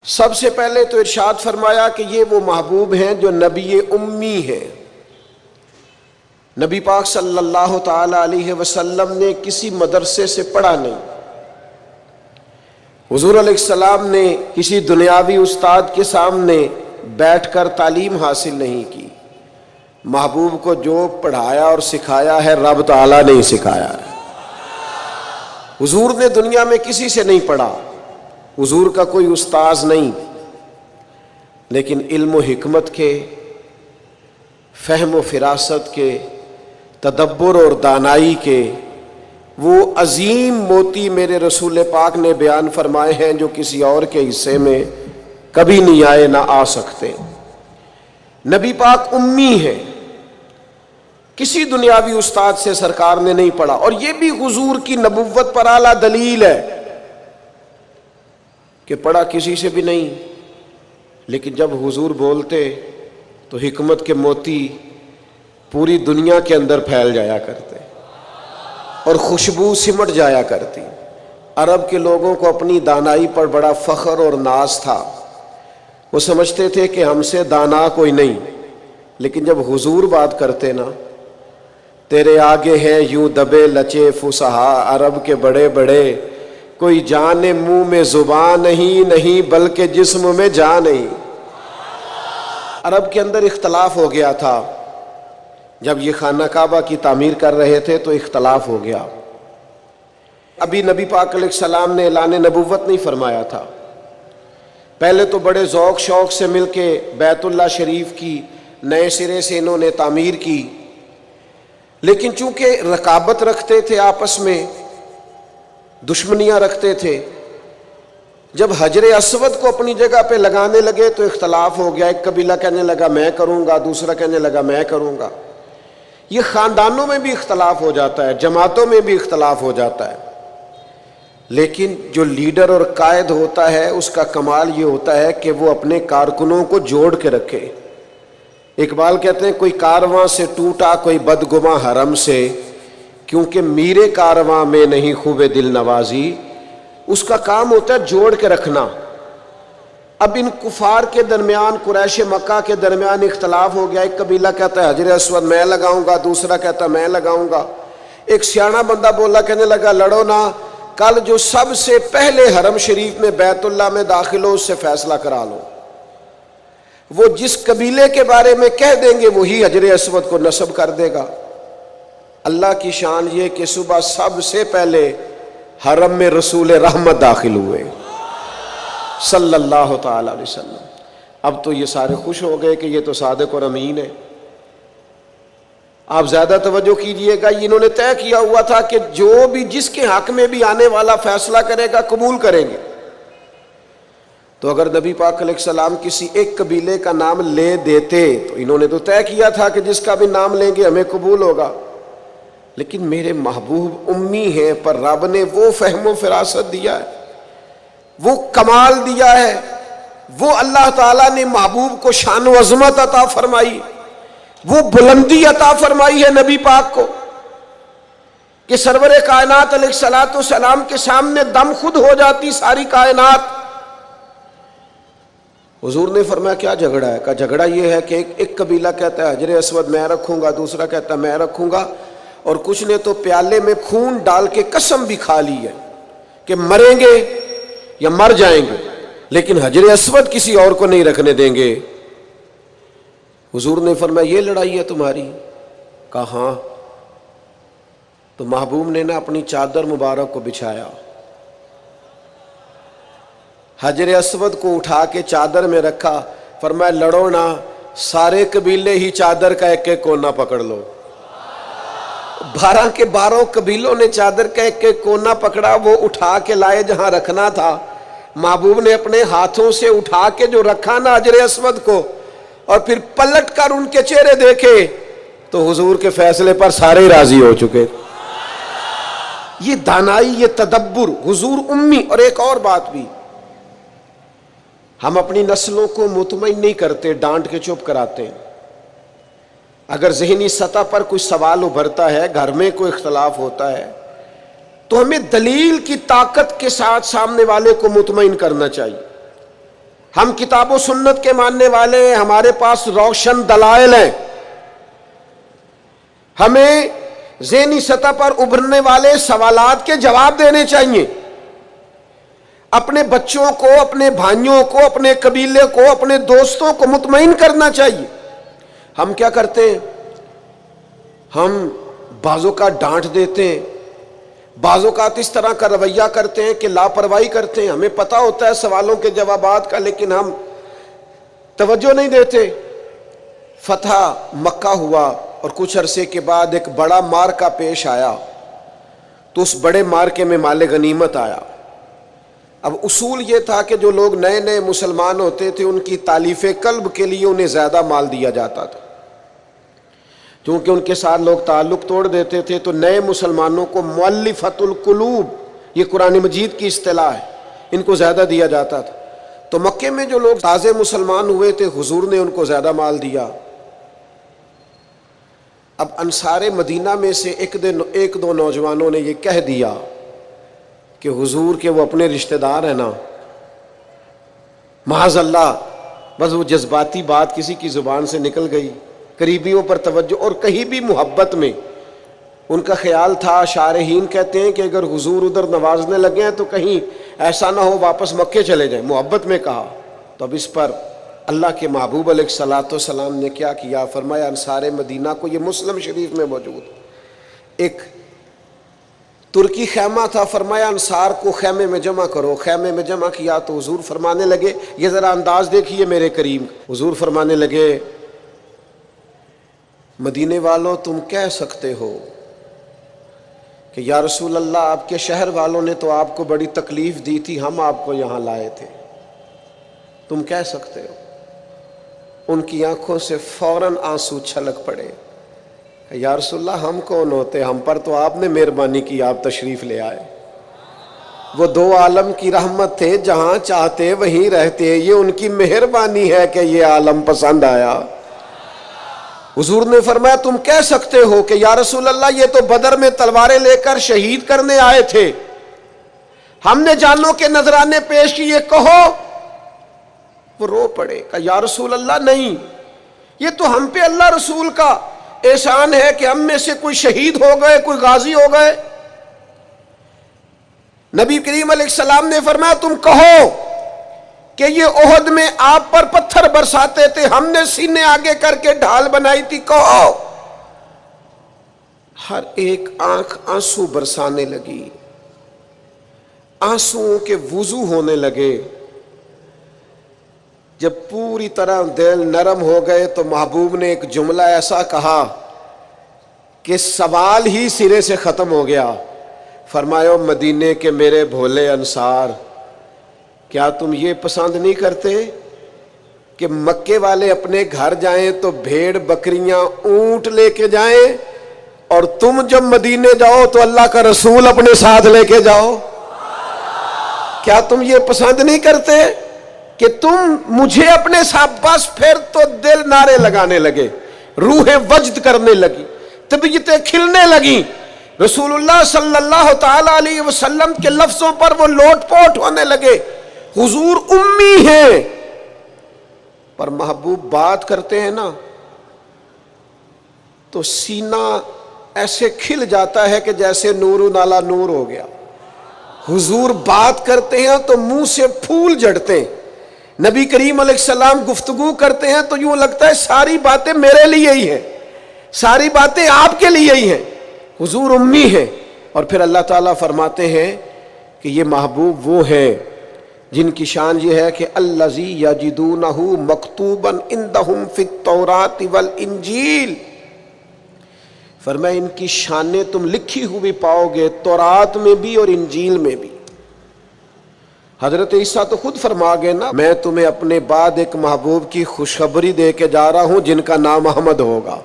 سب سے پہلے تو ارشاد فرمایا کہ یہ وہ محبوب ہیں جو نبی امی ہیں۔ نبی پاک صلی اللہ تعالی علیہ وسلم نے کسی مدرسے سے پڑھا نہیں، حضور علیہ السلام نے کسی دنیاوی استاد کے سامنے بیٹھ کر تعلیم حاصل نہیں کی۔ محبوب کو جو پڑھایا اور سکھایا ہے رب تعالیٰ نے ہی سکھایا ہے۔ حضور نے دنیا میں کسی سے نہیں پڑھا، حضور کا کوئی استاذ نہیں، لیکن علم و حکمت کے، فہم و فراست کے، تدبر اور دانائی کے وہ عظیم موتی میرے رسول پاک نے بیان فرمائے ہیں جو کسی اور کے حصے میں کبھی نہیں آئے، نہ آ سکتے۔ نبی پاک امی ہے، کسی دنیاوی استاد سے سرکار نے نہیں پڑھا، اور یہ بھی حضور کی نبوت پر اعلیٰ دلیل ہے کہ پڑھا کسی سے بھی نہیں، لیکن جب حضور بولتے تو حکمت کے موتی پوری دنیا کے اندر پھیل جایا کرتے اور خوشبو سمٹ جایا کرتی۔ عرب کے لوگوں کو اپنی دانائی پر بڑا فخر اور ناز تھا، وہ سمجھتے تھے کہ ہم سے دانا کوئی نہیں، لیکن جب حضور بات کرتے نا، تیرے آگے ہیں یوں دبے لچے فصحا عرب کے بڑے بڑے، کوئی جان منہ میں زبان نہیں بلکہ جسم میں جان نہیں۔ عرب کے اندر اختلاف ہو گیا تھا، جب یہ خانہ کعبہ کی تعمیر کر رہے تھے تو اختلاف ہو گیا۔ ابھی نبی پاک علیہ السلام نے اعلان نبوت نہیں فرمایا تھا، پہلے تو بڑے ذوق شوق سے مل کے بیت اللہ شریف کی نئے سرے سے انہوں نے تعمیر کی، لیکن چونکہ رقابت رکھتے تھے، آپس میں دشمنیاں رکھتے تھے، جب حجر اسود کو اپنی جگہ پہ لگانے لگے تو اختلاف ہو گیا۔ ایک قبیلہ کہنے لگا میں کروں گا، دوسرا کہنے لگا میں کروں گا۔ یہ خاندانوں میں بھی اختلاف ہو جاتا ہے، جماعتوں میں بھی اختلاف ہو جاتا ہے، لیکن جو لیڈر اور قائد ہوتا ہے اس کا کمال یہ ہوتا ہے کہ وہ اپنے کارکنوں کو جوڑ کے رکھے۔ اقبال کہتے ہیں کوئی کارواں سے ٹوٹا کوئی بدگماں حرم سے، کیونکہ میرے کارواں میں نہیں خوب دل نوازی۔ اس کا کام ہوتا ہے جوڑ کے رکھنا۔ اب ان کفار کے درمیان، قریش مکہ کے درمیان اختلاف ہو گیا، ایک قبیلہ کہتا ہے حجر اسود میں لگاؤں گا، دوسرا کہتا ہے میں لگاؤں گا۔ ایک سیاںا بندہ بولا، کہنے لگا لڑو نہ، کل جو سب سے پہلے حرم شریف میں بیت اللہ میں داخل ہو اس سے فیصلہ کرا لو۔ وہ جس قبیلے کے بارے میں کہہ دیں گے وہی حجر اسود کو نصب کر دے گا۔ اللہ کی شان یہ کہ صبح سب سے پہلے حرم میں رسول رحمت داخل ہوئے صلی اللہ تعالی علیہ وسلم۔ اب تو یہ سارے خوش ہو گئے کہ یہ تو صادق اور امین ہے۔ آپ زیادہ توجہ کیجئے گا، انہوں نے طے کیا ہوا تھا کہ جو بھی جس کے حق میں بھی آنے والا فیصلہ کرے گا قبول کریں گے۔ تو اگر نبی پاک علیہ السلام کسی ایک قبیلے کا نام لے دیتے تو انہوں نے تو طے کیا تھا کہ جس کا بھی نام لیں گے ہمیں قبول ہوگا، لیکن میرے محبوب امی ہیں، پر رب نے وہ فہم و فراست دیا ہے، وہ کمال دیا ہے، وہ اللہ تعالیٰ نے محبوب کو شان و عظمت عطا فرمائی، وہ بلندی عطا فرمائی ہے نبی پاک کو کہ سرور کائنات علیہ الصلوۃ والسلام کے سامنے دم خود ہو جاتی ساری کائنات۔ حضور نے فرمایا کیا جھگڑا ہے؟ کہا جھگڑا یہ ہے کہ ایک قبیلہ کہتا ہے حجر اسود میں رکھوں گا، دوسرا کہتا ہے میں رکھوں گا، اور کچھ نے تو پیالے میں خون ڈال کے قسم بھی کھا لی ہے کہ مریں گے یا مر جائیں گے، لیکن حجر اسود کسی اور کو نہیں رکھنے دیں گے۔ حضور نے فرمایا یہ لڑائی ہے تمہاری؟ کہا ہاں۔ تو محبوب نے نا اپنی چادر مبارک کو بچھایا، حجر اسود کو اٹھا کے چادر میں رکھا، فرمایا لڑو نا، سارے قبیلے ہی چادر کا ایک ایک کونا پکڑ لو۔ 12 کے 12 قبیلوں نے چادر کا ایک ایک کونا پکڑا، وہ اٹھا کے لائے جہاں رکھنا تھا۔ محبوب نے اپنے ہاتھوں سے اٹھا کے جو رکھا نا حجر اسود کو، اور پھر پلٹ کر ان کے چہرے دیکھے تو حضور کے فیصلے پر سارے راضی ہو چکے۔ یہ دانائی، یہ تدبر، حضور امی۔ اور ایک اور بات بھی، ہم اپنی نسلوں کو مطمئن نہیں کرتے، ڈانٹ کے چپ کراتے ہیں۔ اگر ذہنی سطح پر کوئی سوال ابھرتا ہے، گھر میں کوئی اختلاف ہوتا ہے، تو ہمیں دلیل کی طاقت کے ساتھ سامنے والے کو مطمئن کرنا چاہیے۔ ہم کتاب و سنت کے ماننے والے ہیں، ہمارے پاس روشن دلائل ہیں، ہمیں ذہنی سطح پر ابھرنے والے سوالات کے جواب دینے چاہیے، اپنے بچوں کو، اپنے بھائیوں کو، اپنے قبیلے کو، اپنے دوستوں کو مطمئن کرنا چاہیے۔ ہم کیا کرتے ہیں؟ ہم بعضوں کا ڈانٹ دیتے ہیں، بعض اوقات اس طرح کا رویہ کرتے ہیں کہ لاپرواہی کرتے ہیں، ہمیں پتہ ہوتا ہے سوالوں کے جوابات کا، لیکن ہم توجہ نہیں دیتے۔ فتح مکہ ہوا اور کچھ عرصے کے بعد ایک بڑا معرکہ پیش آیا، تو اس بڑے معرکے میں مال غنیمت آیا۔ اب اصول یہ تھا کہ جو لوگ نئے نئے مسلمان ہوتے تھے ان کی تالیف قلب کے لیے انہیں زیادہ مال دیا جاتا تھا، کیونکہ ان کے ساتھ لوگ تعلق توڑ دیتے تھے، تو نئے مسلمانوں کو مؤلفۃ القلوب، یہ قرآن مجید کی اصطلاح ہے، ان کو زیادہ دیا جاتا تھا۔ تو مکے میں جو لوگ تازے مسلمان ہوئے تھے حضور نے ان کو زیادہ مال دیا۔ اب انصار مدینہ میں سے ایک دو نوجوانوں نے یہ کہہ دیا کہ حضور کے وہ اپنے رشتہ دار ہیں نا، معاذ اللہ، بس وہ جذباتی بات کسی کی زبان سے نکل گئی، قریبیوں پر توجہ، اور کہیں بھی محبت میں ان کا خیال تھا، شارحین کہتے ہیں کہ اگر حضور ادھر نوازنے لگے ہیں تو کہیں ایسا نہ ہو واپس مکے چلے جائیں، محبت میں کہا۔ تو اب اس پر اللہ کے محبوب علیہ الصلوۃ والسلام نے کیا کیا؟ فرمایا انصار مدینہ کو، یہ مسلم شریف میں موجود ایک ترکی خیمہ تھا، فرمایا انصار کو خیمے میں جمع کرو۔ خیمے میں جمع کیا تو حضور فرمانے لگے، یہ ذرا انداز دیکھیے میرے کریم، حضور فرمانے لگے مدینے والوں تم کہہ سکتے ہو کہ یا رسول اللہ آپ کے شہر والوں نے تو آپ کو بڑی تکلیف دی تھی، ہم آپ کو یہاں لائے تھے، تم کہہ سکتے ہو۔ ان کی آنکھوں سے فوراً آنسو چھلک پڑے، یا رسول اللہ ہم کون ہوتے، ہم پر تو آپ نے مہربانی کی، آپ تشریف لے آئے۔ وہ دو عالم کی رحمت تھے، جہاں چاہتے وہیں رہتے، یہ ان کی مہربانی ہے کہ یہ عالم پسند آیا۔ حضور نے فرمایا تم کہہ سکتے ہو کہ یا رسول اللہ یہ تو بدر میں تلواریں لے کر شہید کرنے آئے تھے، ہم نے جانوں کے نذرانے پیش کیے، کہو۔ وہ رو پڑے، کہ یا رسول اللہ نہیں، یہ تو ہم پہ اللہ رسول کا احسان ہے کہ ہم میں سے کوئی شہید ہو گئے، کوئی غازی ہو گئے۔ نبی کریم علیہ السلام نے فرمایا تم کہو کہ یہ احد میں آپ پر پتھر برساتے تھے، ہم نے سینے آگے کر کے ڈھال بنائی تھی، کہو۔ ہر ایک آنکھ آنسو برسانے لگی، آنسوؤں کے وضو ہونے لگے۔ جب پوری طرح دل نرم ہو گئے تو محبوب نے ایک جملہ ایسا کہا کہ سوال ہی سرے سے ختم ہو گیا۔ فرمایا مدینے کے میرے بھولے انصار، کیا تم یہ پسند نہیں کرتے کہ مکے والے اپنے گھر جائیں تو بھیڑ بکریاں اونٹ لے کے جائیں، اور تم جب مدینے جاؤ تو اللہ کا رسول اپنے ساتھ لے کے جاؤ؟ کیا تم یہ پسند نہیں کرتے کہ تم مجھے اپنے ساتھ؟ بس پھر تو دل نعرے لگانے لگے، روح وجد کرنے لگی، طبیعتیں کھلنے لگیں۔ رسول اللہ صلی اللہ تعالی علیہ وسلم کے لفظوں پر وہ لوٹ پوٹ ہونے لگے۔ حضور امی ہیں پر محبوب بات کرتے ہیں نا تو سینہ ایسے کھل جاتا ہے کہ جیسے نور نالا نور ہو گیا۔ حضور بات کرتے ہیں تو منہ سے پھول جھڑتے ہیں۔ نبی کریم علیہ السلام گفتگو کرتے ہیں تو یوں لگتا ہے ساری باتیں میرے لیے ہی ہیں، ساری باتیں آپ کے لیے ہی ہیں۔ حضور امی ہیں، اور پھر اللہ تعالیٰ فرماتے ہیں کہ یہ محبوب وہ ہیں جن کی شان یہ ہے کہ الذی یجدونہ مکتوبا عندہم فی التوراۃ والانجیل، فرمایا ان کی شانیں تم لکھی ہوئی پاؤ گے تورات میں بھی اور انجیل میں بھی۔ حضرت عیسیٰ تو خود فرما گئے نا، میں تمہیں اپنے بعد ایک محبوب کی خوشخبری دے کے جا رہا ہوں جن کا نام احمد ہوگا۔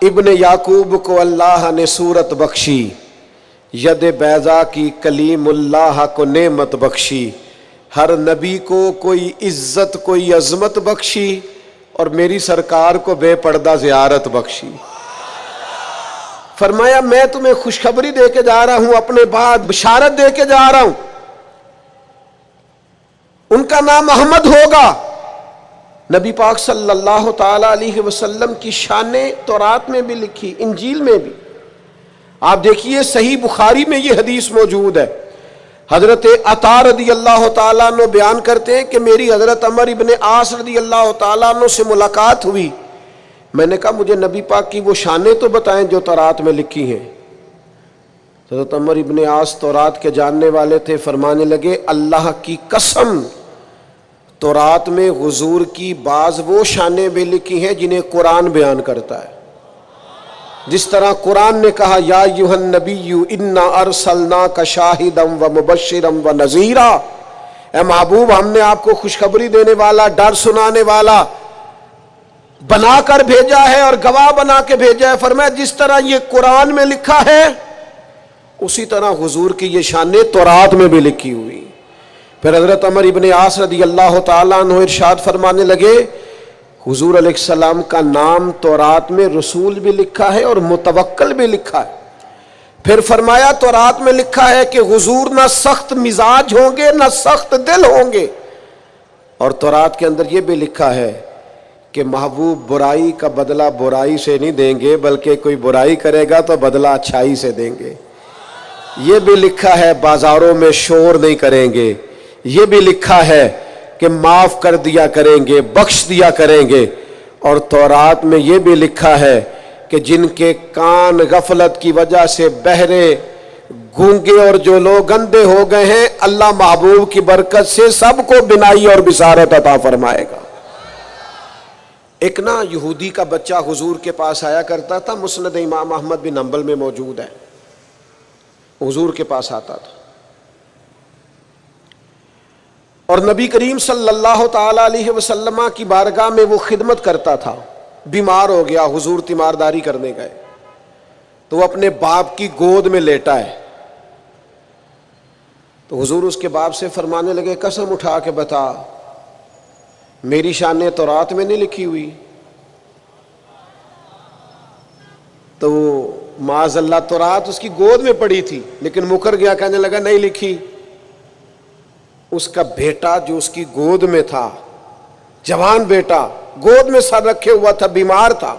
ابن یعقوب کو اللہ نے صورت بخشی، ید بیضا کی کلیم اللہ کو نعمت بخشی، ہر نبی کو کوئی عزت کوئی عظمت بخشی، اور میری سرکار کو بے پردہ زیارت بخشی۔ فرمایا میں تمہیں خوشخبری دے کے جا رہا ہوں، اپنے بعد بشارت دے کے جا رہا ہوں۔ ان کا نام احمد ہوگا۔ نبی پاک صلی اللہ تعالی علیہ وسلم کی شانیں تورات میں بھی لکھی، انجیل میں بھی۔ آپ دیکھیے صحیح بخاری میں یہ حدیث موجود ہے، حضرت عطا رضی اللہ تعالیٰ عنہ بیان کرتے ہیں کہ میری حضرت عمر ابن عاص رضی اللہ تعالیٰ عنہ سے ملاقات ہوئی۔ میں نے کہا مجھے نبی پاک کی وہ شانیں تو بتائیں جو تورات میں لکھی ہیں۔ حضرت عمر ابن عاص تورات کے جاننے والے تھے، فرمانے لگے اللہ کی قسم تورات میں حضور کی بعض وہ شانیں بھی لکھی ہیں جنہیں قرآن بیان کرتا ہے۔ جس طرح قرآن نے کہا یا ایھا النبی انا ارسلناک شاہدا ومبشرا ونذیرا، اے محبوب ہم نے آپ کو خوشخبری دینے والا، ڈر سنانے والا بنا کر بھیجا ہے اور گواہ بنا کے بھیجا ہے۔ فرمایا جس طرح یہ قرآن میں لکھا ہے اسی طرح حضور کی یہ شانیں تورات میں بھی لکھی ہوئی۔ پھر حضرت عمر ابن عاص رضی اللہ تعالیٰ عنہ ارشاد فرمانے لگے حضور علیہ السلام کا نام تورات میں رسول بھی لکھا ہے اور متوکل بھی لکھا ہے۔ پھر فرمایا تورات میں لکھا ہے کہ حضور نہ سخت مزاج ہوں گے نہ سخت دل ہوں گے، اور تورات کے اندر یہ بھی لکھا ہے کہ محبوب برائی کا بدلہ برائی سے نہیں دیں گے بلکہ کوئی برائی کرے گا تو بدلہ اچھائی سے دیں گے۔ یہ بھی لکھا ہے بازاروں میں شور نہیں کریں گے، یہ بھی لکھا ہے کہ معاف کر دیا کریں گے، بخش دیا کریں گے، اور تورات میں یہ بھی لکھا ہے کہ جن کے کان غفلت کی وجہ سے بہرے گونگے اور جو لوگ اندھے ہو گئے ہیں اللہ محبوب کی برکت سے سب کو بینائی اور بصارت عطا فرمائے گا۔ ایک نا یہودی کا بچہ حضور کے پاس آیا کرتا تھا، مسند امام احمد بن حنبل میں موجود ہے، حضور کے پاس آتا تھا اور نبی کریم صلی اللہ تعالی علیہ وسلم کی بارگاہ میں وہ خدمت کرتا تھا۔ بیمار ہو گیا، حضور تیمارداری کرنے گئے تو وہ اپنے باپ کی گود میں لیٹا ہے، تو حضور اس کے باپ سے فرمانے لگے قسم اٹھا کے بتا میری شانیں تورات میں نہیں لکھی ہوئی؟ تو معاذ اللہ تورات اس کی گود میں پڑی تھی لیکن مکر گیا، کہنے لگا نہیں لکھی۔ اس کا بیٹا جو اس کی گود میں تھا، جوان بیٹا گود میں سر رکھے ہوا تھا، بیمار تھا،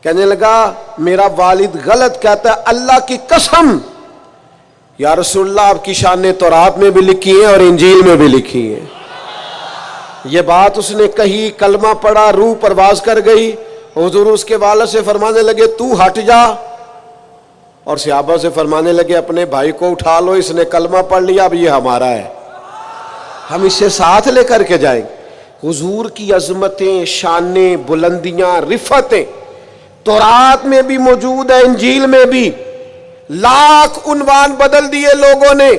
کہنے لگا میرا والد غلط کہتا ہے، اللہ کی قسم یا رسول اللہ آپ کی شانیں تورات میں بھی لکھی ہیں اور انجیل میں بھی لکھی ہیں۔ یہ بات اس نے کہی، کلمہ پڑھا، روح پرواز کر گئی۔ حضور اس کے والد سے فرمانے لگے تو ہٹ جا، اور صحابہ سے فرمانے لگے اپنے بھائی کو اٹھا لو، اس نے کلمہ پڑھ لیا، اب یہ ہمارا ہے، ہم اسے ساتھ لے کر کے جائیں۔ حضور کی عظمتیں، شانیں، بلندیاں، رفتیں تورات میں بھی موجود ہے، انجیل میں بھی۔ لاکھ عنوان بدل دیے لوگوں نے،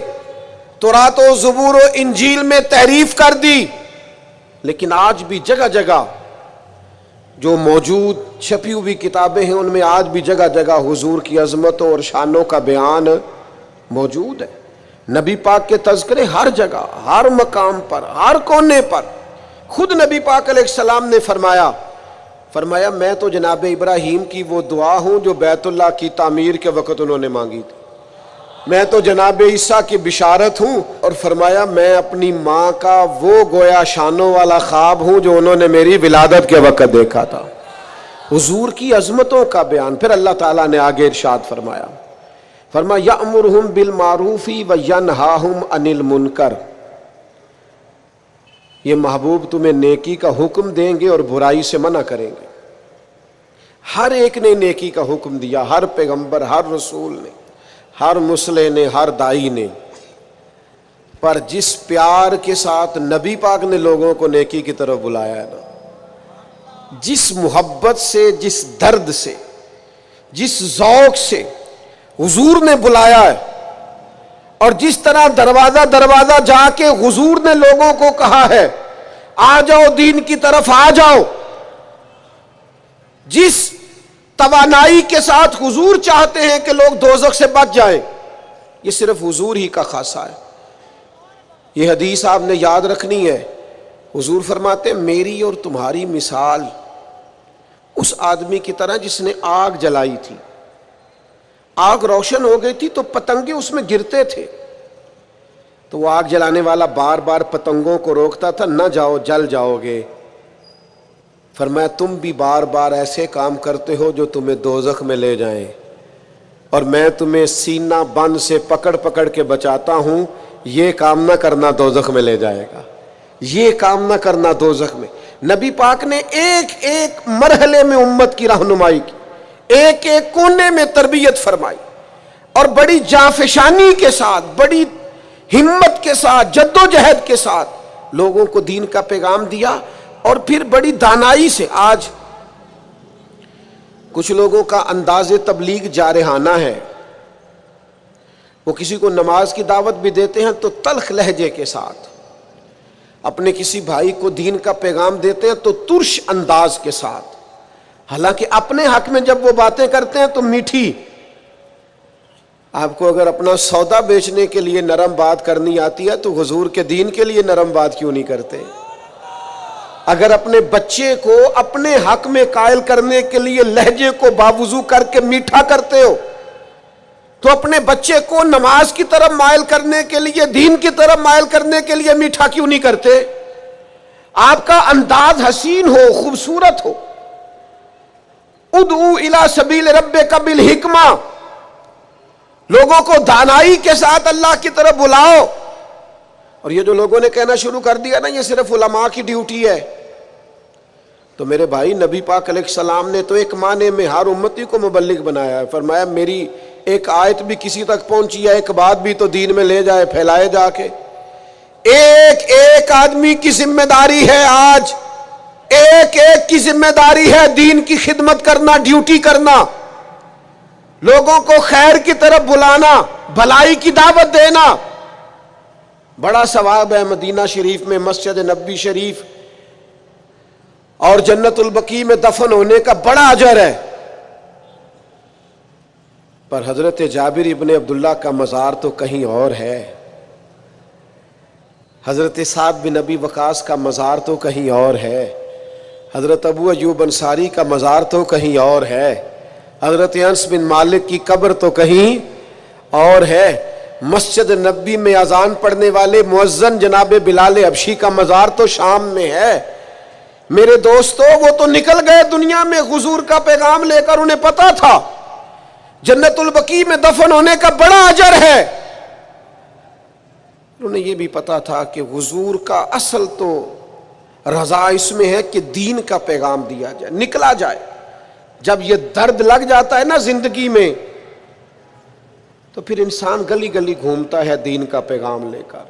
تورات و زبور و انجیل میں تحریف کر دی، لیکن آج بھی جگہ جگہ جو موجود چھپی ہوئی کتابیں ہیں ان میں آج بھی جگہ جگہ حضور کی عظمتوں اور شانوں کا بیان موجود ہے۔ نبی پاک کے تذکرے ہر جگہ، ہر مقام پر، ہر کونے پر۔ خود نبی پاک علیہ السلام نے فرمایا میں تو جناب ابراہیم کی وہ دعا ہوں جو بیت اللہ کی تعمیر کے وقت انہوں نے مانگی تھی، میں تو جناب عیسیٰ کی بشارت ہوں، اور فرمایا میں اپنی ماں کا وہ گویا شانوں والا خواب ہوں جو انہوں نے میری ولادت کے وقت دیکھا تھا۔ حضور کی عظمتوں کا بیان۔ پھر اللہ تعالیٰ نے آگے ارشاد فرمایا یَأْمُرُهُم بِالْمَعْرُوفِ وَيَنْهَاهُمْ عَنِ الْمُنْکَرِ، یہ محبوب تمہیں نیکی کا حکم دیں گے اور برائی سے منع کریں گے۔ ہر ایک نے نیکی کا حکم دیا، ہر پیغمبر، ہر رسول نے، ہر مصلح نے، ہر دائی نے، پر جس پیار کے ساتھ نبی پاک نے لوگوں کو نیکی کی طرف بلایا ہے نا، جس محبت سے، جس درد سے، جس ذوق سے حضور نے بلایا ہے، اور جس طرح دروازہ دروازہ جا کے حضور نے لوگوں کو کہا ہے آ جاؤ دین کی طرف آ جاؤ، جس توانائی کے ساتھ حضور چاہتے ہیں کہ لوگ دوزخ سے بچ جائیں، یہ صرف حضور ہی کا خاصہ ہے۔ یہ حدیث آپ نے یاد رکھنی ہے۔ حضور فرماتے ہیں میری اور تمہاری مثال اس آدمی کی طرح جس نے آگ جلائی تھی، آگ روشن ہو گئی تھی تو پتنگے اس میں گرتے تھے، تو وہ آگ جلانے والا بار بار پتنگوں کو روکتا تھا، نہ جاؤ جل جاؤ گے۔ فرمایا تم بھی بار بار ایسے کام کرتے ہو جو تمہیں دوزخ میں لے جائیں، اور میں تمہیں سینہ بند سے پکڑ پکڑ کے بچاتا ہوں، یہ کام نہ کرنا دوزخ میں لے جائے گا، یہ کام نہ کرنا دوزخ میں۔ نبی پاک نے ایک ایک مرحلے میں امت کی رہنمائی کی، ایک ایک کونے میں تربیت فرمائی، اور بڑی جانفشانی کے ساتھ، بڑی ہمت کے ساتھ، جد و جہد کے ساتھ لوگوں کو دین کا پیغام دیا، اور پھر بڑی دانائی سے۔ آج کچھ لوگوں کا انداز تبلیغ جارحانہ ہے، وہ کسی کو نماز کی دعوت بھی دیتے ہیں تو تلخ لہجے کے ساتھ، اپنے کسی بھائی کو دین کا پیغام دیتے ہیں تو ترش انداز کے ساتھ، حالانکہ اپنے حق میں جب وہ باتیں کرتے ہیں تو میٹھی۔ آپ کو اگر اپنا سودا بیچنے کے لیے نرم بات کرنی آتی ہے تو حضور کے دین کے لیے نرم بات کیوں نہیں کرتے؟ اگر اپنے بچے کو اپنے حق میں قائل کرنے کے لیے لہجے کو باوضو کر کے میٹھا کرتے ہو تو اپنے بچے کو نماز کی طرف مائل کرنے کے لیے، دین کی طرف مائل کرنے کے لیے میٹھا کیوں نہیں کرتے؟ آپ کا انداز حسین ہو، خوبصورت ہو۔ ادعو الی سبیل ربک بالحکمہ، لوگوں کو دانائی کے ساتھ اللہ کی طرف بلاؤ۔ اور یہ جو لوگوں نے کہنا شروع کر دیا نا یہ صرف علماء کی ڈیوٹی ہے، تو میرے بھائی نبی پاک علیہ السلام نے تو ایک معنی میں ہر امتی کو مبلغ بنایا ہے۔ فرمایا میری ایک آیت بھی کسی تک پہنچی ہے، ایک بات بھی تو دین میں لے جائے، پھیلائے جا کے۔ ایک ایک آدمی کی ذمہ داری ہے، آج ایک ایک کی ذمہ داری ہے دین کی خدمت کرنا، ڈیوٹی کرنا، لوگوں کو خیر کی طرف بلانا، بھلائی کی دعوت دینا۔ بڑا ثواب ہے مدینہ شریف میں مسجد نبوی شریف اور جنت البقیع میں دفن ہونے کا بڑا اجر ہے، پر حضرت جابر ابن عبداللہ کا مزار تو کہیں اور ہے، حضرت سعد بن ابی وقاص کا مزار تو کہیں اور ہے، حضرت ابو ایوب انصاری کا مزار تو کہیں اور ہے، حضرت انس بن مالک کی قبر تو کہیں اور ہے، مسجد نبوی میں اذان پڑھنے والے مؤذن جناب بلال حبشی کا مزار تو شام میں ہے۔ میرے دوستو وہ تو نکل گئے دنیا میں حضور کا پیغام لے کر، انہیں پتا تھا جنت البقیع میں دفن ہونے کا بڑا اجر ہے، انہیں یہ بھی پتا تھا کہ حضور کا اصل تو رضا اس میں ہے کہ دین کا پیغام دیا جائے، نکلا جائے۔ جب یہ درد لگ جاتا ہے نا زندگی میں تو پھر انسان گلی گلی گھومتا ہے دین کا پیغام لے کر،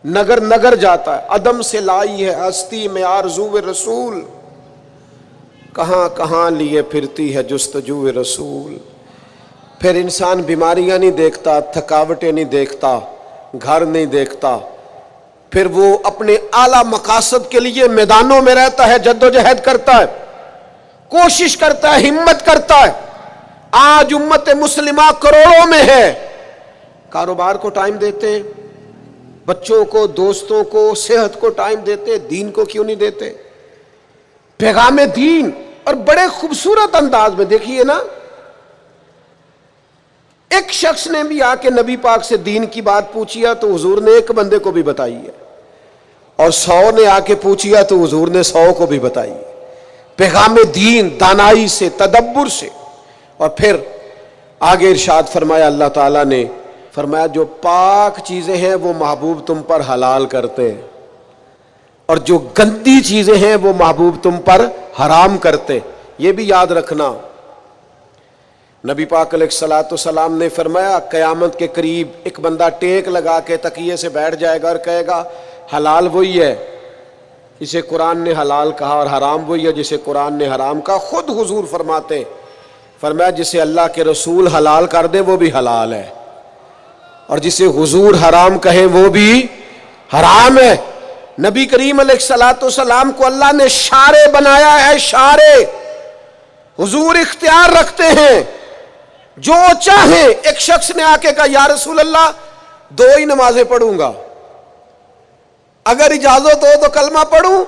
نگر نگر جاتا ہے۔ عدم سے لائی ہے ہستی میں آرزو رسول، کہاں کہاں لیے پھرتی ہے جستجو رسول۔ پھر انسان بیماریاں نہیں دیکھتا، تھکاوٹیں نہیں دیکھتا، گھر نہیں دیکھتا، پھر وہ اپنے اعلیٰ مقاصد کے لیے میدانوں میں رہتا ہے، جد و جہد کرتا ہے، کوشش کرتا ہے، ہمت کرتا ہے۔ آج امت مسلمہ کروڑوں میں ہے، کاروبار کو ٹائم دیتے ہیں، بچوں کو، دوستوں کو، صحت کو ٹائم دیتے، دین کو کیوں نہیں دیتے؟ پیغام دین اور بڑے خوبصورت انداز میں دیکھیے نا، ایک شخص نے بھی آ کے نبی پاک سے دین کی بات پوچھی ہے تو حضور نے ایک بندے کو بھی بتائی ہے، اور 100 نے آ کے پوچھی ہے تو حضور نے 100 کو بھی بتائی ہے۔ پیغام دین دانائی سے، تدبر سے۔ اور پھر آگے ارشاد فرمایا اللہ تعالیٰ نے، فرمایا جو پاک چیزیں ہیں وہ محبوب تم پر حلال کرتے ہیں، اور جو گندی چیزیں ہیں وہ محبوب تم پر حرام کرتے۔ یہ بھی یاد رکھنا، نبی پاک علیہ الصلوۃ والسلام نے فرمایا قیامت کے قریب ایک بندہ ٹیک لگا کے تکیے سے بیٹھ جائے گا اور کہے گا حلال وہی ہے جسے قرآن نے حلال کہا، اور حرام وہی ہے جسے قرآن نے حرام کہا۔ خود حضور فرماتے ہیں، فرمایا جسے اللہ کے رسول حلال کر دے وہ بھی حلال ہے، اور جسے حضور حرام کہیں وہ بھی حرام ہے۔ نبی کریم علیہ الصلوۃ والسلام کو اللہ نے شارع بنایا ہے، شارع۔ حضور اختیار رکھتے ہیں، جو چاہیں۔ ایک شخص نے آ کے کہا یا رسول اللہ 2 ہی نمازیں پڑھوں گا، اگر اجازت ہو تو کلمہ پڑھوں۔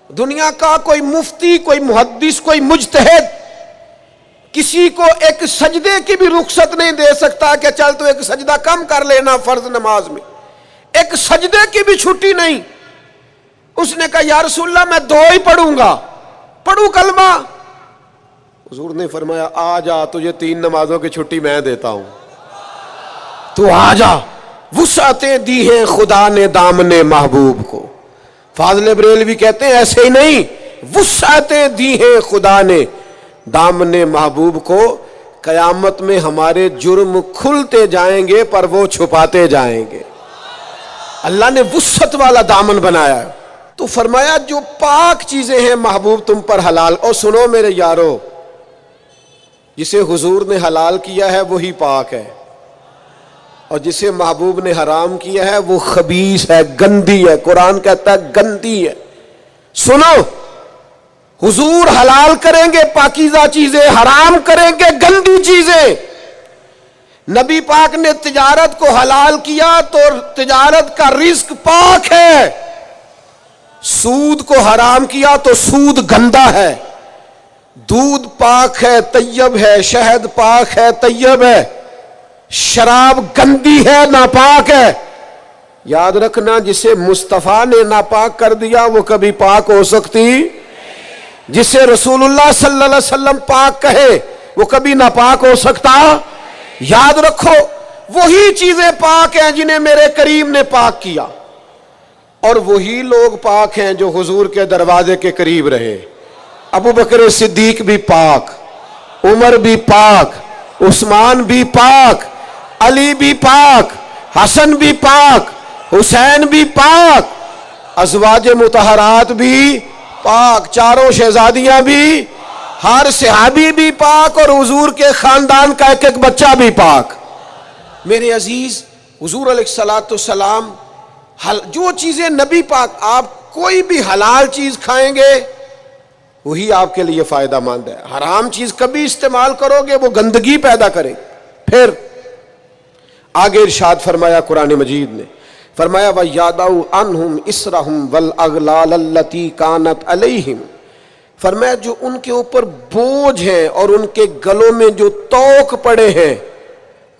دنیا کا کوئی مفتی، کوئی محدث، کوئی مجتہد کسی کو ایک سجدے کی بھی رخصت نہیں دے سکتا کہ چل تو ایک سجدہ کم کر لینا فرض نماز میں۔ ایک سجدے کی بھی چھٹی نہیں. اس نے کہا یا رسول اللہ میں 2 ہی پڑھوں گا, پڑھوں کلمہ؟ حضور نے فرمایا آ جا, تجھے 3 نمازوں کی چھٹی میں دیتا ہوں, تو آ جا. وسعتیں دی ہیں خدا نے دامن محبوب کو. فاضل بریلوی کہتے ہیں ایسے ہی نہیں, وسعتیں دی ہیں خدا نے دامن محبوب کو. قیامت میں ہمارے جرم کھلتے جائیں گے پر وہ چھپاتے جائیں گے. اللہ نے وسعت والا دامن بنایا ہے. تو فرمایا جو پاک چیزیں ہیں محبوب تم پر حلال. اور سنو میرے یارو, جسے حضور نے حلال کیا ہے وہی پاک ہے, اور جسے محبوب نے حرام کیا ہے وہ خبیث ہے, گندی ہے. قرآن کہتا ہے گندی ہے. سنو, حضور حلال کریں گے پاکیزہ چیزیں, حرام کریں گے گندی چیزیں. نبی پاک نے تجارت کو حلال کیا تو تجارت کا رزق پاک ہے. سود کو حرام کیا تو سود گندا ہے. دودھ پاک ہے, طیب ہے. شہد پاک ہے, طیب ہے. شراب گندی ہے, ناپاک ہے. یاد رکھنا, جسے مصطفیٰ نے ناپاک کر دیا وہ کبھی پاک ہو سکتی. جسے رسول اللہ صلی اللہ علیہ وسلم پاک کہے وہ کبھی ناپاک ہو سکتا. یاد رکھو, وہی چیزیں پاک ہیں جنہیں میرے کریم نے پاک کیا, اور وہی لوگ پاک ہیں جو حضور کے دروازے کے قریب رہے. ابو بکر صدیق بھی پاک, عمر بھی پاک, عثمان بھی پاک, علی بھی پاک, حسن بھی پاک, حسین بھی پاک, ازواج مطہرات بھی پاک, 4 شہزادیاں بھی, ہر صحابی بھی پاک, اور حضور کے خاندان کا ایک ایک بچہ بھی پاک. میرے عزیز, حضور علیہ الصلوۃ والسلام جو چیزیں نبی پاک, آپ کوئی بھی حلال چیز کھائیں گے وہی آپ کے لیے فائدہ مند ہے. حرام چیز کبھی استعمال کرو گے وہ گندگی پیدا کرے. پھر آگے ارشاد فرمایا قرآن مجید نے, فرمایا وَيَدَعُ عَنْهُمْ إِسْرَهُمْ وَالْأَغْلَالَ الَّتِي كَانَتْ عَلَيْهِمْ. فرمایا جو ان کے اوپر بوجھ ہیں اور ان کے گلوں میں جو توق پڑے ہیں,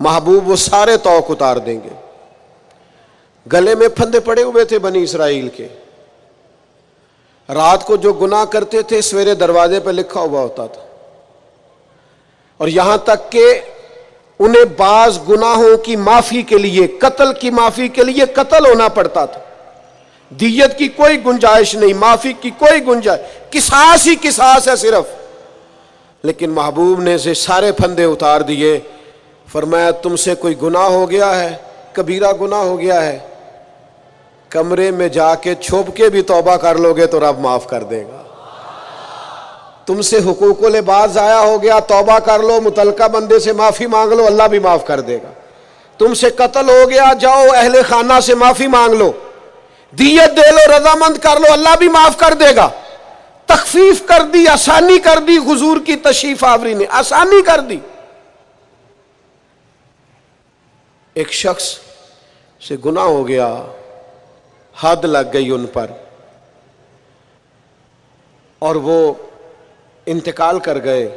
محبوب وہ سارے توق اتار دیں گے. گلے میں پھندے پڑے ہوئے تھے بنی اسرائیل کے, رات کو جو گناہ کرتے تھے سویرے دروازے پہ لکھا ہوا ہوتا تھا, اور یہاں تک کہ انہیں بعض گناہوں کی معافی کے لیے, قتل کی معافی کے لیے قتل ہونا پڑتا تھا. دیت کی کوئی گنجائش نہیں, معافی کی کوئی گنجائش, قصاص ہی قصاص ہے صرف. لیکن محبوب نے سے سارے پھندے اتار دیے. فرمایا تم سے کوئی گناہ ہو گیا ہے, کبیرہ گناہ ہو گیا ہے, کمرے میں جا کے چھپ کے بھی توبہ کر لو گے تو رب معاف کر دے گا. تم سے حقوق العباد ضائع ہو گیا, توبہ کر لو, متعلقہ بندے سے معافی مانگ لو, اللہ بھی معاف کر دے گا. تم سے قتل ہو گیا, جاؤ اہل خانہ سے معافی مانگ لو, دیت دے لو, رضامند کر لو, اللہ بھی معاف کر دے گا. تخفیف کر دی, آسانی کر دی. حضور کی تشریف آوری نے آسانی کر دی. ایک شخص سے گناہ ہو گیا, حد لگ گئی ان پر, اور وہ انتقال کر گئے,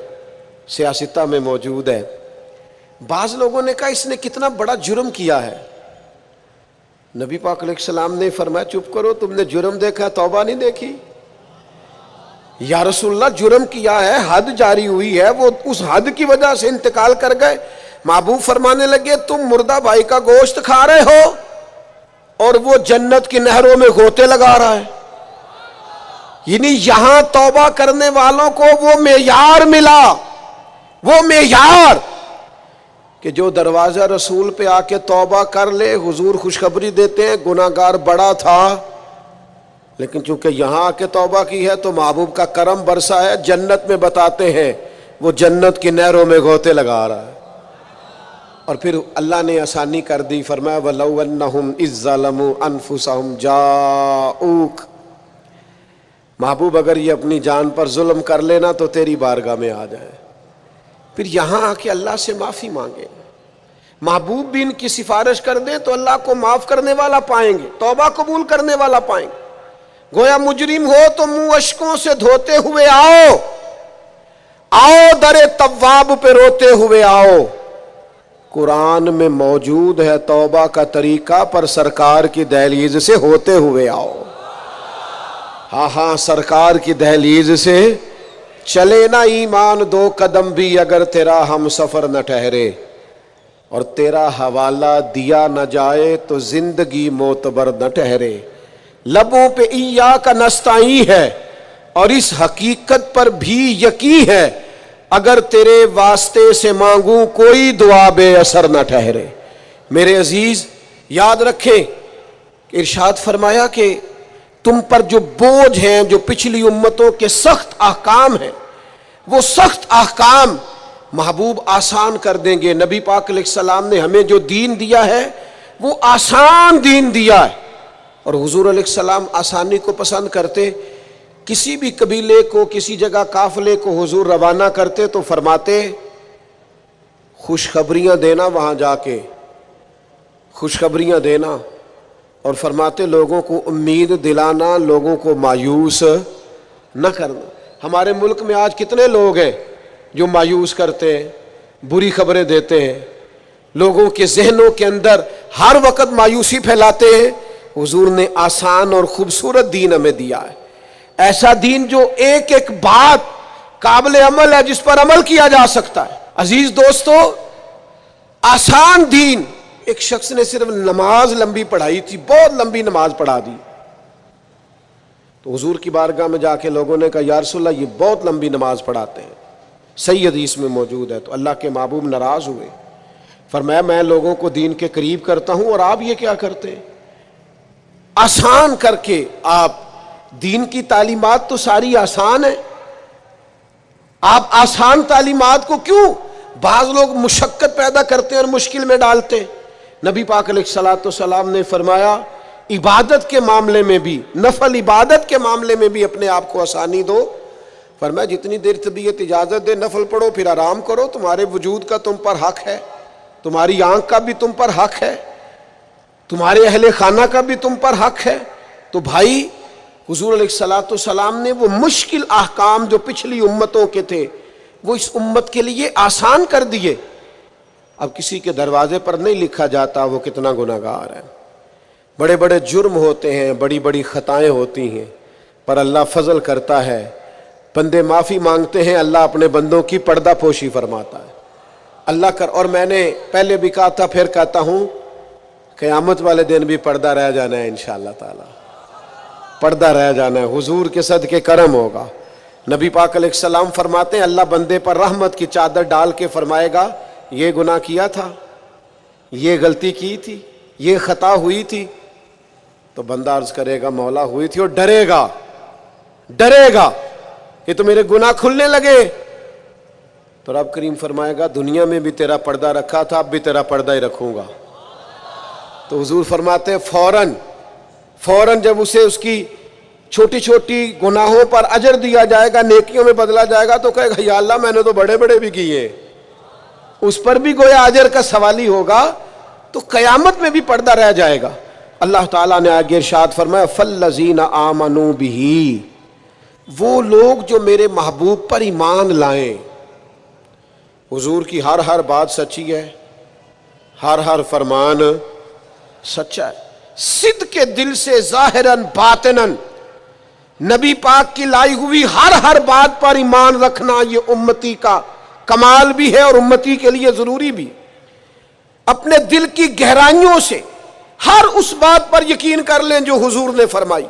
سیاستہ میں موجود ہے. بعض لوگوں نے کہا اس نے کتنا بڑا جرم کیا ہے. نبی پاک علیہ السلام نے فرمایا چپ کرو, تم نے جرم دیکھا, توبہ نہیں دیکھی. یا رسول اللہ جرم کیا ہے, حد جاری ہوئی ہے, وہ اس حد کی وجہ سے انتقال کر گئے. محبوب فرمانے لگے تم مردہ بھائی کا گوشت کھا رہے ہو اور وہ جنت کی نہروں میں غوطے لگا رہا ہے. یعنی یہاں توبہ کرنے والوں کو وہ معیار ملا, وہ معیار کہ جو دروازہ رسول پہ آ کے توبہ کر لے, حضور خوشخبری دیتے ہیں گناہگار بڑا تھا لیکن چونکہ یہاں آ کے توبہ کی ہے تو محبوب کا کرم برسا ہے, جنت میں بتاتے ہیں وہ جنت کی نہروں میں غوطے لگا رہا ہے. اور پھر اللہ نے آسانی کر دی, فرمایا وَلَوْ أَنَّهُمْ إِذ ظَّلَمُوا أَنفُسَهُمْ جَاءُوكَ. محبوب اگر یہ اپنی جان پر ظلم کر لینا تو تیری بارگاہ میں آ جائے, پھر یہاں آ کے اللہ سے معافی مانگے. محبوب بھی ان کی سفارش کر دیں تو اللہ کو معاف کرنے والا پائیں گے, توبہ قبول کرنے والا پائیں گے. گویا مجرم ہو تو منہ اشکوں سے دھوتے ہوئے آؤ, در تواب پہ روتے ہوئے آؤ. قرآن میں موجود ہے توبہ کا طریقہ، پر سرکار کی دہلیز سے ہوتے ہوئے آؤ۔ ہاں ہاں، سرکار کی دہلیز سے چلے نہ ایمان دو قدم بھی، اگر تیرا ہم سفر نہ ٹھہرے، اور تیرا حوالہ دیا نہ جائے تو زندگی معتبر نہ ٹھہرے۔ لبوں پہ ایاک نستعین ہے، اور اس حقیقت پر بھی یقین ہے، اگر تیرے واسطے سے مانگوں کوئی دعا بے اثر نہ ٹھہرے۔ میرے عزیز یاد رکھیں، ارشاد فرمایا کہ تم پر جو بوجھ ہیں، جو پچھلی امتوں کے سخت احکام ہیں، وہ سخت احکام محبوب آسان کر دیں گے۔ نبی پاک علیہ السلام نے ہمیں جو دین دیا ہے وہ آسان دین دیا ہے، اور حضور علیہ السلام آسانی کو پسند کرتے۔ کسی بھی قبیلے کو، کسی جگہ قافلے کو حضور روانہ کرتے تو فرماتے خوشخبریاں دینا، وہاں جا کے خوشخبریاں دینا، اور فرماتے لوگوں کو امید دلانا، لوگوں کو مایوس نہ کرنا۔ ہمارے ملک میں آج کتنے لوگ ہیں جو مایوس کرتے ہیں، بری خبریں دیتے ہیں، لوگوں کے ذہنوں کے اندر ہر وقت مایوسی پھیلاتے ہیں۔ حضور نے آسان اور خوبصورت دین ہمیں دیا ہے، ایسا دین جو ایک ایک بات قابل عمل ہے، جس پر عمل کیا جا سکتا ہے۔ عزیز دوستو، آسان دین۔ ایک شخص نے صرف نماز لمبی پڑھائی تھی، بہت لمبی نماز پڑھا دی، تو حضور کی بارگاہ میں جا کے لوگوں نے کہا یا رسول اللہ، یہ بہت لمبی نماز پڑھاتے ہیں، صحیح حدیث میں موجود ہے۔ تو اللہ کے محبوب ناراض ہوئے، فرمایا میں لوگوں کو دین کے قریب کرتا ہوں اور آپ یہ کیا کرتے ہیں؟ آسان کر کے آپ، دین کی تعلیمات تو ساری آسان ہے، آپ آسان تعلیمات کو کیوں؟ بعض لوگ مشقت پیدا کرتے ہیں اور مشکل میں ڈالتے ہیں۔ نبی پاک علیہ الصلوۃ والسلام نے فرمایا عبادت کے معاملے میں بھی، نفل عبادت کے معاملے میں بھی اپنے آپ کو آسانی دو۔ فرمایا جتنی دیر طبیعت اجازت دے نفل پڑھو، پھر آرام کرو، تمہارے وجود کا تم پر حق ہے، تمہاری آنکھ کا بھی تم پر حق ہے، تمہارے اہل خانہ کا بھی تم پر حق ہے۔ تو بھائی، حضور علیہ الصلوۃ والسلام نے وہ مشکل احکام جو پچھلی امتوں کے تھے وہ اس امت کے لیے آسان کر دیے۔ اب کسی کے دروازے پر نہیں لکھا جاتا وہ کتنا گناہگار ہے، بڑے بڑے جرم ہوتے ہیں، بڑی بڑی خطائیں ہوتی ہیں، پر اللہ فضل کرتا ہے، بندے معافی مانگتے ہیں، اللہ اپنے بندوں کی پردہ پوشی فرماتا ہے۔ اللہ کر، اور میں نے پہلے بھی کہا تھا، پھر کہتا ہوں، قیامت والے دن بھی پردہ رہ جانا ہے انشاءاللہ تعالی، پردہ رہ جانا ہے، حضور کے صدقے کرم ہوگا۔ نبی پاک علیہ السلام فرماتے ہیں اللہ بندے پر رحمت کی چادر ڈال کے فرمائے گا یہ گناہ کیا تھا، یہ غلطی کی تھی، یہ خطا ہوئی تھی، تو بندہ عرض کرے گا مولا ہوئی تھی، اور ڈرے گا کہ تو میرے گناہ کھلنے لگے، تو رب کریم فرمائے گا دنیا میں بھی تیرا پردہ رکھا تھا، اب بھی تیرا پردہ ہی رکھوں گا۔ تو حضور فرماتے ہیں فوراً جب اسے اس کی چھوٹی چھوٹی گناہوں پر اجر دیا جائے گا، نیکیوں میں بدلا جائے گا، تو کہے گا یا اللہ میں نے تو بڑے بڑے بھی کیے، اس پر بھی گویا اجر کا سوال ہی ہوگا، تو قیامت میں بھی پردہ رہ جائے گا۔ اللہ تعالیٰ نے آگے ارشاد فرمایا فالذین آمنوا بہ، وہ لوگ جو میرے محبوب پر ایمان لائیں۔ حضور کی ہر بات سچی ہے، ہر فرمان سچا ہے، صدق کے دل سے ظاہراً باطناً نبی پاک کی لائی ہوئی ہر بات پر ایمان رکھنا یہ امتی کا کمال بھی ہے اور امتی کے لیے ضروری بھی۔ اپنے دل کی گہرائیوں سے ہر اس بات پر یقین کر لیں جو حضور نے فرمائی،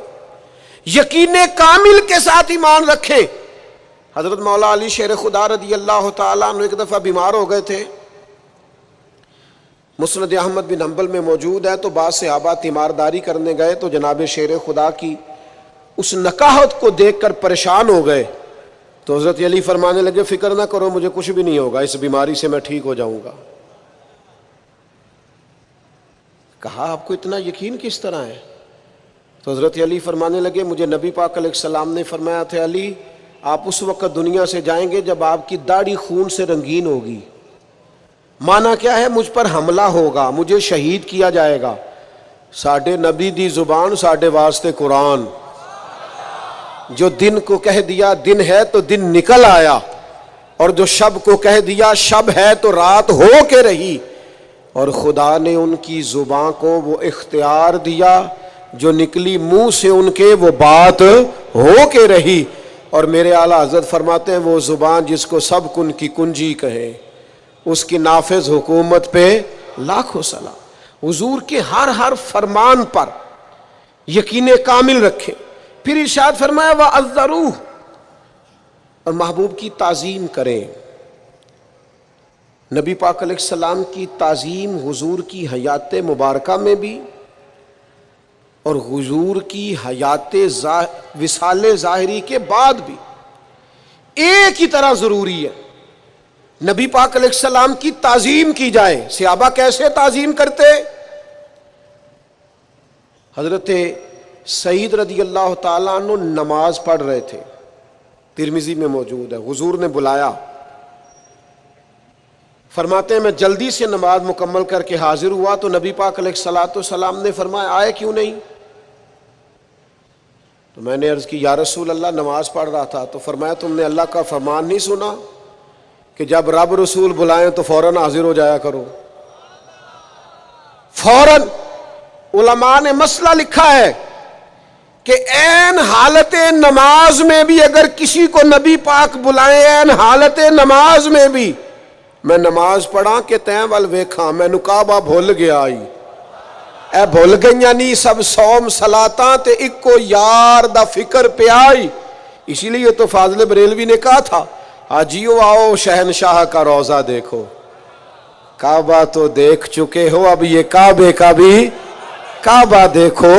یقین کامل کے ساتھ ایمان رکھیں۔ حضرت مولا علی شیر خدا رضی اللہ تعالیٰ عنہ ایک دفعہ بیمار ہو گئے تھے، مسند احمد بن حنبل میں موجود ہے، تو بعض صحابہ تیمارداری کرنے گئے تو جناب شیر خدا کی اس نکاحت کو دیکھ کر پریشان ہو گئے، تو حضرت علی فرمانے لگے فکر نہ کرو، مجھے کچھ بھی نہیں ہوگا، اس بیماری سے میں ٹھیک ہو جاؤں گا۔ کہا آپ کو اتنا یقین کس طرح ہے؟ تو حضرت علی فرمانے لگے مجھے نبی پاک علیہ السلام نے فرمایا تھا علی آپ اس وقت دنیا سے جائیں گے جب آپ کی داڑھی خون سے رنگین ہوگی، معنی کیا ہے؟ مجھ پر حملہ ہوگا، مجھے شہید کیا جائے گا۔ ساڈے نبی دی زبان ساڈے واسطے قرآن، جو دن کو کہہ دیا دن ہے تو دن نکل آیا، اور جو شب کو کہہ دیا شب ہے تو رات ہو کے رہی۔ اور خدا نے ان کی زبان کو وہ اختیار دیا جو نکلی منہ سے ان کے وہ بات ہو کے رہی. اور میرے اعلیٰ حضرت فرماتے ہیں وہ زبان جس کو سب کن کی کنجی کہے اس کی نافذ حکومت پہ لاکھوں سلام. حضور کے ہر فرمان پر یقین کامل رکھیں. پھر ارشاد فرمایا وَعَذَّرُوهُ، اور محبوب کی تعظیم کریں. نبی پاک علیہ السلام کی تعظیم حضور کی حیات مبارکہ میں بھی اور حضور کی حیات وصال ظاہری کے بعد بھی ایک ہی طرح ضروری ہے. نبی پاک علیہ السلام کی تعظیم کی جائے. صحابہ کیسے تعظیم کرتے؟ حضرت سعید رضی اللہ تعالیٰ عنہ نماز پڑھ رہے تھے، ترمذی میں موجود ہے. حضور نے بلایا، فرماتے ہیں میں جلدی سے نماز مکمل کر کے حاضر ہوا تو نبی پاک علیہ الصلاۃ والسلام نے فرمایا آئے کیوں نہیں؟ تو میں نے عرض کی یا رسول اللہ نماز پڑھ رہا تھا. تو فرمایا تم نے اللہ کا فرمان نہیں سنا کہ جب رب رسول بلائیں تو فوراً حاضر ہو جایا کرو؟ فوراً. علماء نے مسئلہ لکھا ہے کہ عین حالت نماز میں بھی اگر کسی کو نبی پاک بلائیں، عین حالت نماز میں بھی میں نماز پڑھا کہ تین ول ویکھاں میں نکابہ بھول گیا آئی اے بھول گئیاں نہیں سب سوم صلاتاں تے اکو یار دا فکر پہ آئی. اسی لیے تو فاضل بریلوی نے کہا تھا حاجیو آؤ شہنشاہ کا روضہ دیکھو. کعبہ تو دیکھ چکے ہو اب یہ کعبے کا بھی کعبہ دیکھو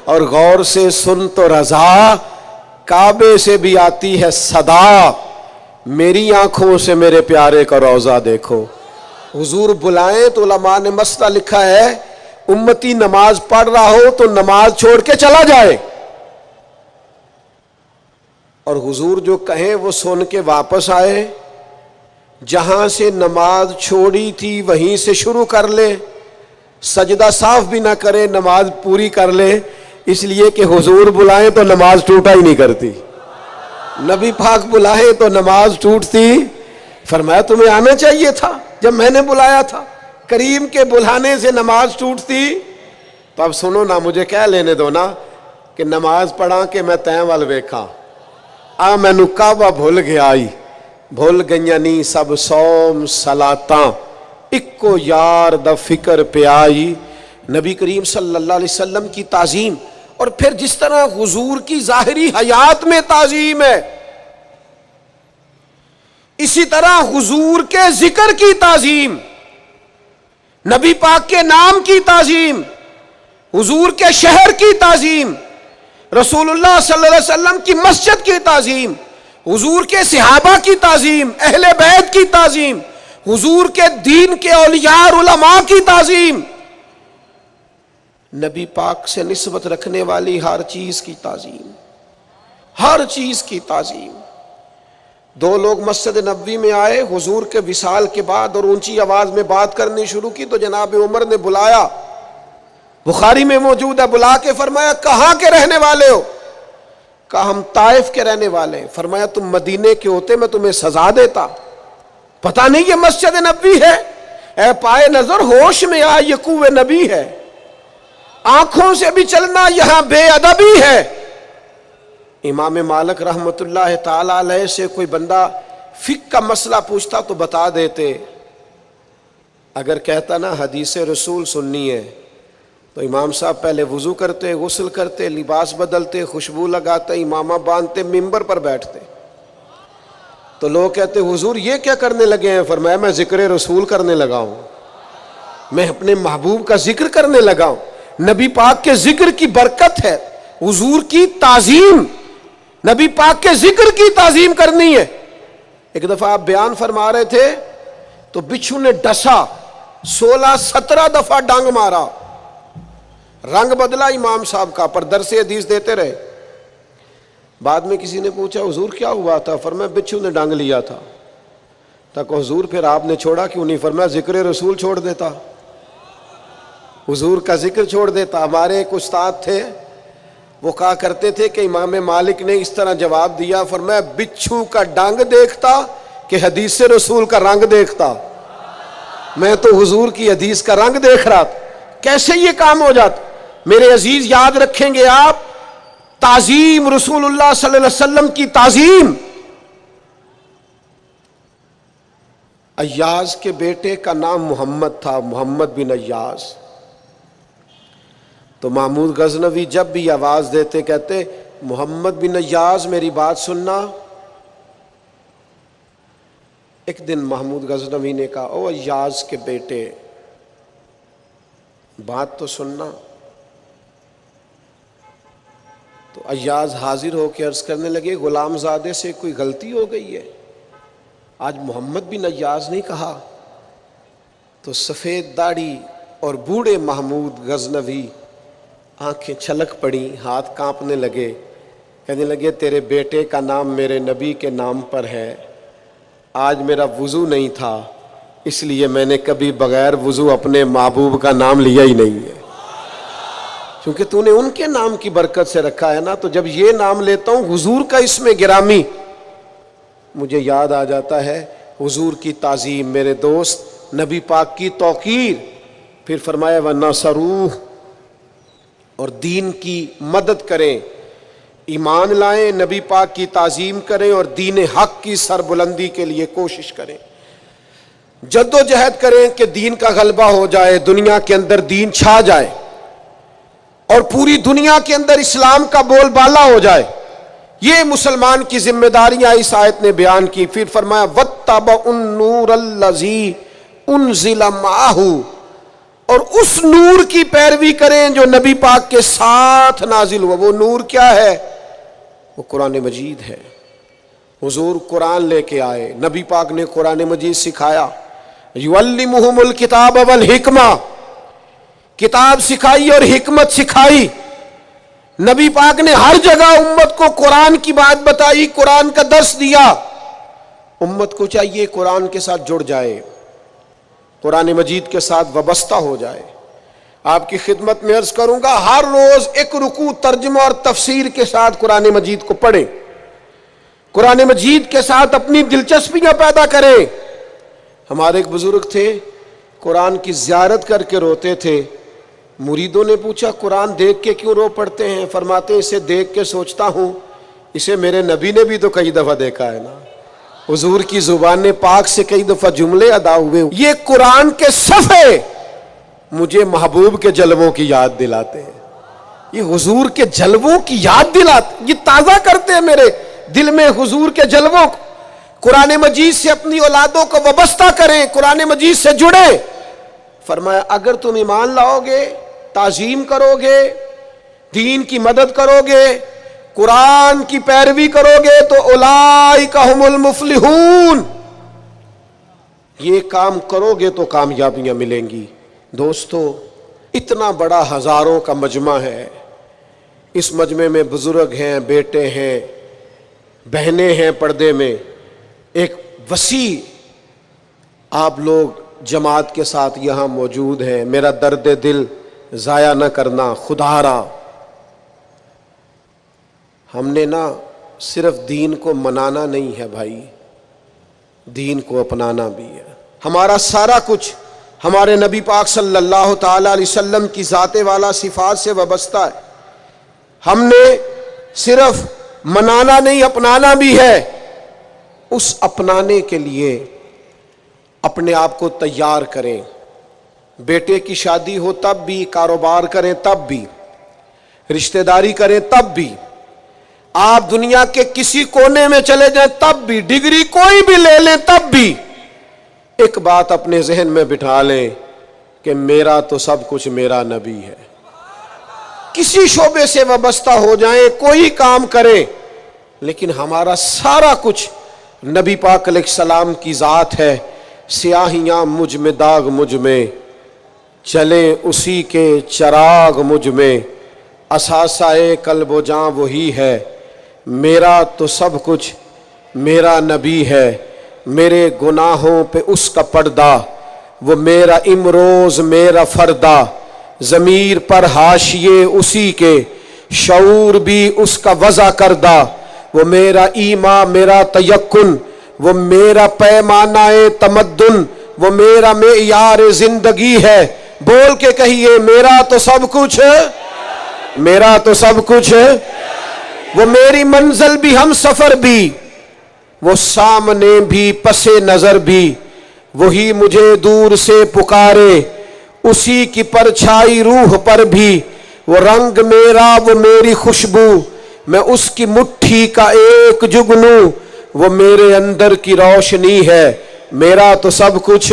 اور غور سے سن تو رضا کعبے سے بھی آتی ہے صدا میری آنکھوں سے میرے پیارے کا روضہ دیکھو. حضور بلائیں تو علماء نے مسئلہ لکھا ہے امتی نماز پڑھ رہا ہو تو نماز چھوڑ کے چلا جائے اور حضور جو کہیں وہ سن کے واپس آئے. جہاں سے نماز چھوڑی تھی وہیں سے شروع کر لے، سجدہ صاف بھی نہ کرے نماز پوری کر لے، اس لیے کہ حضور بلائیں تو نماز ٹوٹا ہی نہیں کرتی. نبی پاک بلائیں تو نماز ٹوٹتی. فرمایا تمہیں آنا چاہیے تھا جب میں نے بلایا تھا. کریم کے بلانے سے نماز ٹوٹتی. تو اب سنو نا، مجھے کہہ لینے دو نا کہ نماز پڑھا کہ میں تین ول ویکھا آ میں کعبہ بھول گیا آئی بھول گئیاں نہیں سب سوم صلاتاں اکو یار دا فکر پہ آئی. نبی کریم صلی اللہ علیہ وسلم کی تعظیم اور پھر جس طرح حضور کی ظاہری حیات میں تعظیم ہے اسی طرح حضور کے ذکر کی تعظیم، نبی پاک کے نام کی تعظیم، حضور کے شہر کی تعظیم، رسول اللہ صلی اللہ علیہ وسلم کی مسجد کی تعظیم، حضور کے صحابہ کی تعظیم، اہل بیت کی تعظیم، حضور کے دین کے اولیاء اور علماء کی تعظیم، نبی پاک سے نسبت رکھنے والی ہر چیز کی تعظیم، ہر چیز کی تعظیم. دو لوگ مسجد نبوی میں آئے حضور کے وصال کے بعد اور اونچی آواز میں بات کرنی شروع کی تو جناب عمر نے بلایا، بخاری میں موجود ہے، بلا کے فرمایا کہاں کے رہنے والے ہو؟ کہا ہم طائف کے رہنے والے ہیں. فرمایا تم مدینے کے ہوتے میں تمہیں سزا دیتا، پتہ نہیں یہ مسجد نبوی ہے؟ اے پائے نظر ہوش میں آ یہ کوہ نبی ہے، آنکھوں سے بھی چلنا یہاں بے ادبی ہے. امام مالک رحمت اللہ تعالی علیہ سے کوئی بندہ فقہ کا مسئلہ پوچھتا تو بتا دیتے. اگر کہتا نا حدیث رسول سننی ہے تو امام صاحب پہلے وضو کرتے، غسل کرتے، لباس بدلتے، خوشبو لگاتے، امامہ باندھتے، ممبر پر بیٹھتے. تو لوگ کہتے حضور یہ کیا کرنے لگے ہیں؟ فرمایا میں ذکر رسول کرنے لگا ہوں، میں اپنے محبوب کا ذکر کرنے لگا ہوں. نبی پاک کے ذکر کی برکت ہے، حضور کی تعظیم، نبی پاک کے ذکر کی تعظیم کرنی ہے. ایک دفعہ آپ بیان فرما رہے تھے تو بچھو نے ڈسا، 16-17 دفعہ ڈانگ مارا، رنگ بدلا امام صاحب کا، پر درس حدیث دیتے رہے. بعد میں کسی نے پوچھا حضور کیا ہوا تھا؟ فرمایا بچھو نے ڈانگ لیا تھا. تک حضور پھر آپ نے چھوڑا کیوں نہیں؟ فرمایا ذکر رسول چھوڑ دیتا، حضور کا ذکر چھوڑ دیتا. ہمارے ایک استاد تھے وہ کہا کرتے تھے کہ امام مالک نے اس طرح جواب دیا، فرمایا بچھو کا ڈانگ دیکھتا کہ حدیث رسول کا رنگ دیکھتا. میں تو حضور کی حدیث کا رنگ دیکھ رہا تھا، کیسے یہ کام ہو جاتا۔ میرے عزیز یاد رکھیں گے آپ، تعظیم رسول اللہ صلی اللہ علیہ وسلم کی تعظیم۔ ایاز کے بیٹے کا نام محمد تھا، محمد بن ایاز۔ تو محمود غزنوی جب بھی آواز دیتے کہتے محمد بن ایاز میری بات سننا۔ ایک دن محمود غزنوی نے کہا او ایاز کے بیٹے بات تو سننا۔ تو ایاز حاضر ہو کے عرض کرنے لگے غلام زادے سے کوئی غلطی ہو گئی ہے، آج محمد بن ایاز نہیں کہا۔ تو سفید داڑھی اور بوڑھے محمود غزنوی آنکھیں چھلک پڑی، ہاتھ کانپنے لگے، کہنے لگے تیرے بیٹے کا نام میرے نبی کے نام پر ہے، آج میرا وضو نہیں تھا اس لیے میں نے کبھی بغیر وضو اپنے محبوب کا نام لیا ہی نہیں ہے، کیونکہ تو نے ان کے نام کی برکت سے رکھا ہے نا۔ تو جب یہ نام لیتا ہوں حضور کا اسم گرامی، مجھے یاد آ جاتا ہے حضور کی تعظیم، میرے دوست نبی پاک کی توقیر۔ پھر فرمایا وَنَصَرُوهُ، اور دین کی مدد کریں، ایمان لائیں، نبی پاک کی تعظیم کریں اور دین حق کی سربلندی کے لیے کوشش کریں، جد و جہد کریں کہ دین کا غلبہ ہو جائے، دنیا کے اندر دین چھا جائے اور پوری دنیا کے اندر اسلام کا بول بالا ہو جائے۔ یہ مسلمان کی ذمہ داریاں اس آیت نے بیان کی۔ پھر فرمایا وَاتَّبَعُوا النُّورَ الَّذِي أُنزِلَ مَعَهُ، اور اس نور کی پیروی کریں جو نبی پاک کے ساتھ نازل ہوا۔ وہ نور کیا ہے؟ وہ قرآن مجید ہے۔ حضور قرآن لے کے آئے، نبی پاک نے قرآن مجید سکھایا، یعلمہم الکتاب والحکمہ، کتاب سکھائی اور حکمت سکھائی۔ نبی پاک نے ہر جگہ امت کو قرآن کی بات بتائی، قرآن کا درس دیا۔ امت کو چاہیے قرآن کے ساتھ جڑ جائے، قرآن مجید کے ساتھ وابستہ ہو جائے۔ آپ کی خدمت میں عرض کروں گا ہر روز ایک رکوع ترجمہ اور تفسیر کے ساتھ قرآن مجید کو پڑھیں، قرآن مجید کے ساتھ اپنی دلچسپیاں پیدا کریں۔ ہمارے ایک بزرگ تھے، قرآن کی زیارت کر کے روتے تھے۔ مریدوں نے پوچھا قرآن دیکھ کے کیوں رو پڑتے ہیں؟ فرماتے ہیں اسے دیکھ کے سوچتا ہوں اسے میرے نبی نے بھی تو کئی دفعہ دیکھا ہے نا، حضور کی زبان پاک سے کئی دفعہ جملے ادا ہوئے، یہ قرآن کے صفحے مجھے محبوب کے جلووں کی یاد دلاتے ہیں، یہ حضور کے جلووں کی یاد دلاتے، یہ تازہ کرتے ہیں میرے دل میں حضور کے جلووں کو۔ قرآن مجید سے اپنی اولادوں کو وابستہ کریں، قرآن مجید سے جڑیں۔ فرمایا اگر تم ایمان لاؤ گے، تعظیم کرو گے، دین کی مدد کرو گے، قرآن کی پیروی کرو گے تو اولئک ھم المفلحون، یہ کام کرو گے تو کامیابیاں ملیں گی۔ دوستو اتنا بڑا ہزاروں کا مجمع ہے، اس مجمع میں بزرگ ہیں، بیٹے ہیں، بہنیں ہیں پردے میں، ایک وسیع آپ لوگ جماعت کے ساتھ یہاں موجود ہیں۔ میرا درد دل ضائع نہ کرنا خدا را، ہم نے نا صرف دین کو منانا نہیں ہے بھائی، دین کو اپنانا بھی ہے۔ ہمارا سارا کچھ ہمارے نبی پاک صلی اللہ تعالی علیہ وسلم کی ذات والا صفات سے وابستہ ہے۔ ہم نے صرف منانا نہیں اپنانا بھی ہے۔ اس اپنانے کے لیے اپنے آپ کو تیار کریں۔ بیٹے کی شادی ہو تب بھی، کاروبار کریں تب بھی، رشتہ داری کریں تب بھی، آپ دنیا کے کسی کونے میں چلے جائیں تب بھی، ڈگری کوئی بھی لے لیں تب بھی، ایک بات اپنے ذہن میں بٹھا لیں کہ میرا تو سب کچھ میرا نبی ہے۔ کسی شعبے سے وابستہ ہو جائیں، کوئی کام کریں، لیکن ہمارا سارا کچھ نبی پاک علیہ السلام کی ذات ہے۔ سیاہیاں مجھ میں داغ مجھ میں، چلیں اسی کے چراغ مجھ میں، اثاثہ قلب و جاں وہی ہے، میرا تو سب کچھ میرا نبی ہے، میرے گناہوں پہ اس کا پردہ، وہ میرا امروز میرا فردہ، ضمیر پر حاشیے اسی کے، شعور بھی اس کا وضع کردہ، وہ میرا ایمان میرا تیقن، وہ میرا پیمانہ تمدن، وہ میرا معیار زندگی ہے. بول کے کہیے میرا تو سب کچھ، میرا تو سب کچھ، وہ میری منزل بھی ہم سفر بھی، وہ سامنے بھی پس نظر بھی، وہی مجھے دور سے پکارے، اسی کی پرچھائی روح پر بھی، وہ رنگ میرا وہ میری خوشبو، میں اس کی مٹھی کا ایک جگنو، وہ میرے اندر کی روشنی ہے. میرا تو سب کچھ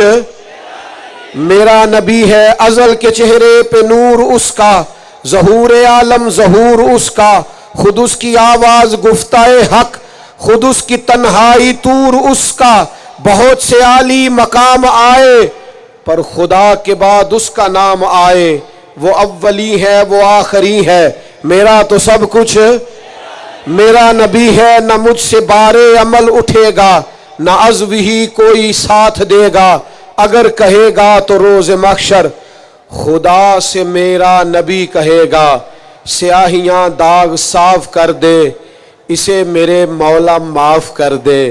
میرا نبی ہے. ازل کے چہرے پہ نور اس کا، ظہور عالم ظہور اس کا، خود اس کی آواز گفتہ حق، خود اس کی تنہائی طور اس کا. بہت سے عالی مقام آئے پر خدا کے بعد اس کا نام آئے، وہ اولی ہے وہ آخری ہے. میرا تو سب کچھ میرا نبی ہے. نہ مجھ سے بارے عمل اٹھے گا، نہ عزو ہی کوئی ساتھ دے گا. اگر کہے گا تو روز محشر خدا سے میرا نبی کہے گا، سیاہیاں داغ صاف کر دے، اسے میرے مولا معاف کر دے.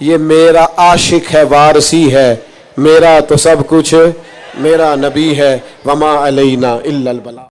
یہ میرا عاشق ہے وارثی ہے. میرا تو سب کچھ میرا نبی ہے. وما علینا الا البلاغ.